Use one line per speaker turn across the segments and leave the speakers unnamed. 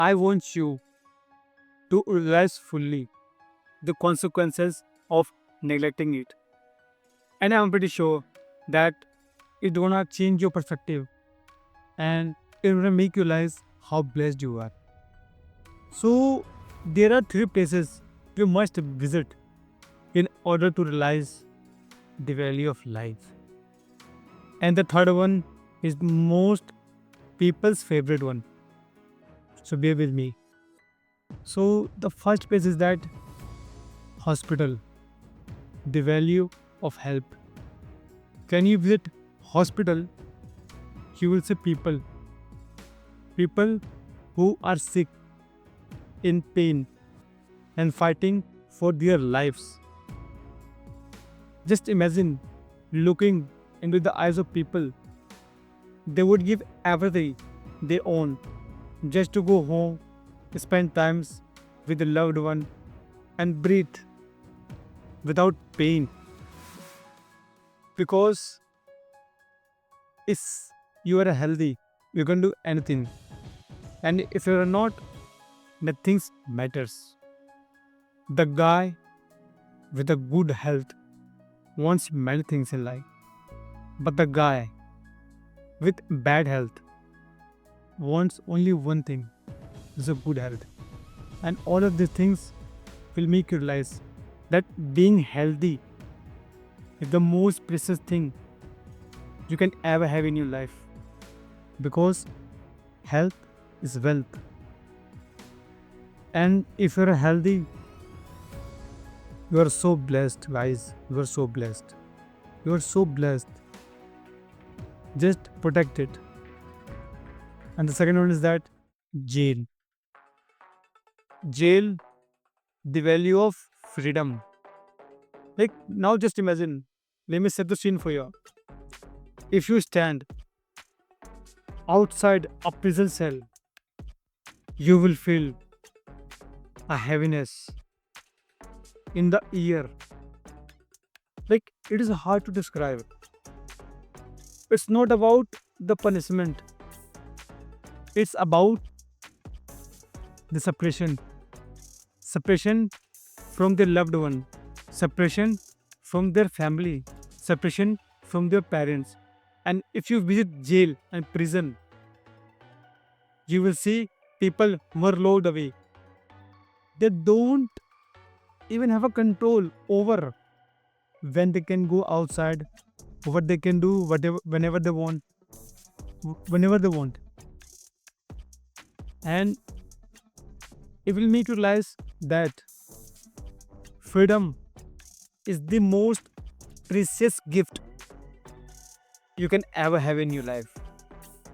I want you to realize fully the consequences of neglecting it. And I'm pretty sure that it's gonna change your perspective and it's gonna make you realize how blessed you are. So there are three places you must visit in order to realize the value of life. And the third one is most people's favorite one. So bear with me. So the first place is that hospital, the value of help. When you visit hospital, you will see people who are sick, in pain, and fighting for their lives. Just imagine looking into the eyes of people. They would give everything they own just to go home, spend times with the loved one, and breathe without pain. Because if you are healthy, you can do anything. And if you are not, nothing matters. The guy with a good health wants many things in life, but the guy with bad health wants only one thing, is a good health. And all of these things will make you realize that being healthy is the most precious thing you can ever have in your life, because health is wealth. And if you're healthy, you are so blessed, guys. You are so blessed. You are so blessed. Just protect it. And the second one is that jail. Jail, the value of freedom. Like now, just imagine. Let me set the scene for you. If you stand outside a prison cell, you will feel a heaviness in the ear. Like it is hard to describe. It's not about the punishment, it's about the separation. Separation from their loved one, separation from their family, separation from their parents. And if you visit jail and prison, you will see people who are locked away. They don't even have a control over when they can go outside, what they can do, whatever, whenever they want, whenever they want. And it will make you realize that freedom is the most precious gift you can ever have in your life,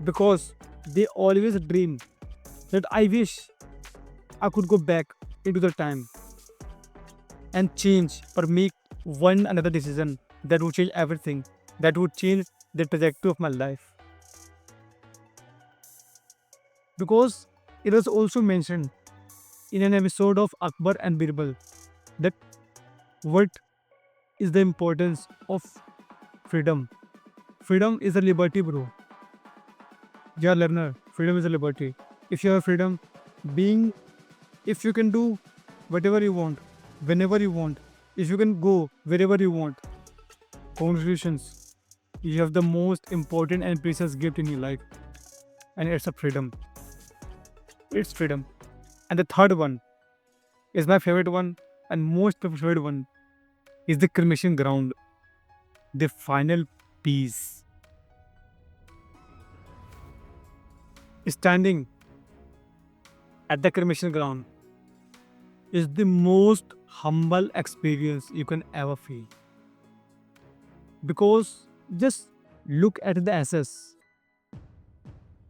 because they always dream that I wish I could go back into the time and change or make one another decision that would change everything, that would change the trajectory of my life. Because it was also mentioned in an episode of Akbar and Birbal that what is the importance of freedom. Freedom is a liberty, bro. Yeah, learner. Freedom is a liberty. If you have freedom, being, if you can do whatever you want, whenever you want, if you can go wherever you want, congratulations. You have the most important and precious gift in your life, and it's a freedom. It's freedom. And the third one is my favorite one, and most favorite one is the cremation ground, the final piece. Standing at the cremation ground is the most humble experience you can ever feel, because just look at the ashes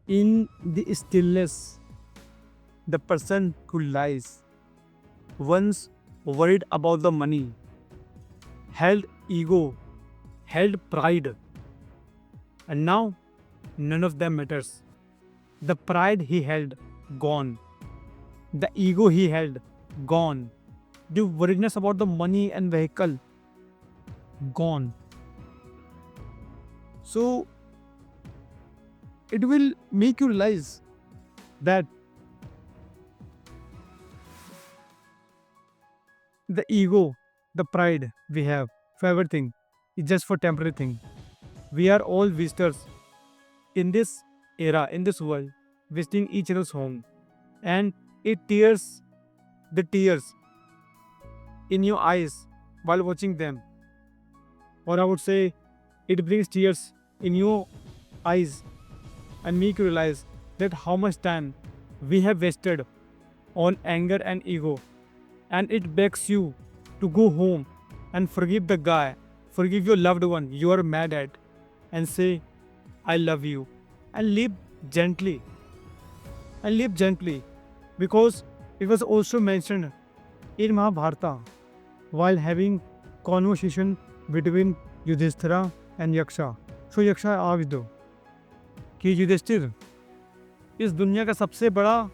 in the stillness. The person who lies once worried about the money, held ego, held pride, and now none of them matters. The pride he held, gone. The ego he held, gone. The worriedness about the money and vehicle, gone. So it will make you realize that The ego, the pride we have for everything is just for temporary thing. We are all visitors in this era, in this world, visiting each other's home. And it tears the tears in your eyes while watching them. Or I would say it brings tears in your eyes and make you realize that how much time we have wasted on anger and ego. And it begs you to go home and forgive the guy, forgive your loved one you are mad at, and say, I love you. And live gently. And live gently. Because it was also mentioned in Mahabharata while having conversation between Yudhishthira and Yaksha. So Yaksha asked कि युधिष्ठिर इस दुनिया का सबसे बड़ा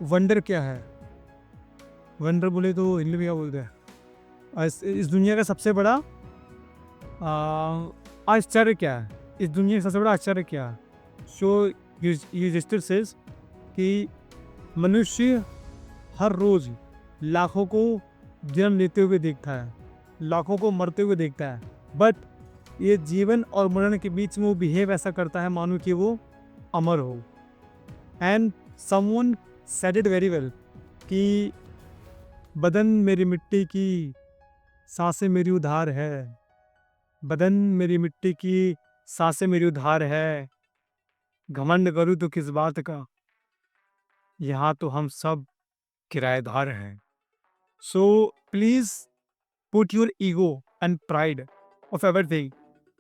wonder क्या है? Wonder बोले तो हिंदी में क्या बोलते हैं? इस दुनिया का सबसे बड़ा आश्चर्य क्या है? इस दुनिया का सबसे बड़ा आश्चर्य क्या है? सो युधिष्ठिर सेज कि मनुष्य हर रोज लाखों को जन्म लेते हुए देखता है, लाखों को मरते हुए देखता है, बट ये जीवन और मरण के बीच में वो बिहेव ऐसा करता है मानो कि वो अमर हो. And someone said it very well कि बदन मेरी मिट्टी की, सांसें मेरी उधार है, बदन मेरी मिट्टी की, सांसें मेरी उधार है, घमंड करूँ तो किस बात का, यहाँ तो हम सब किराएदार हैं. So please put your ego and pride of everything,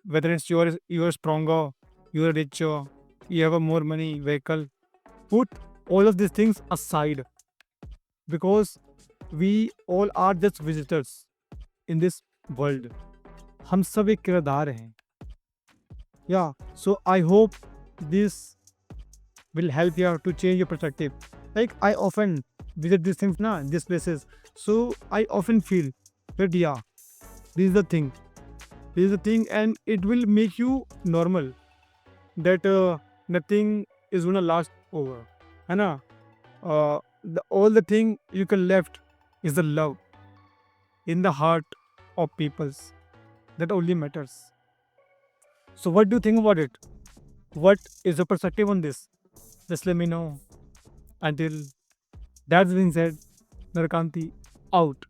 whether it's you're stronger, you're richer, you have a more money, vehicle, put all of these things aside, because we all are just visitors in this world. हम सब एक किरदार हैं. Yeah, so I hope this will help you to change your perspective. Like I often visit these things now, these places, so I often feel that yeah, this is the thing, this is the thing, and it will make you normal that nothing is gonna last over, है ना? All the thing you can left is the love in the heart of peoples, that only matters. So what do you think about it? What is your perspective on this? Just let me know. Until that's being said, Narakanti out.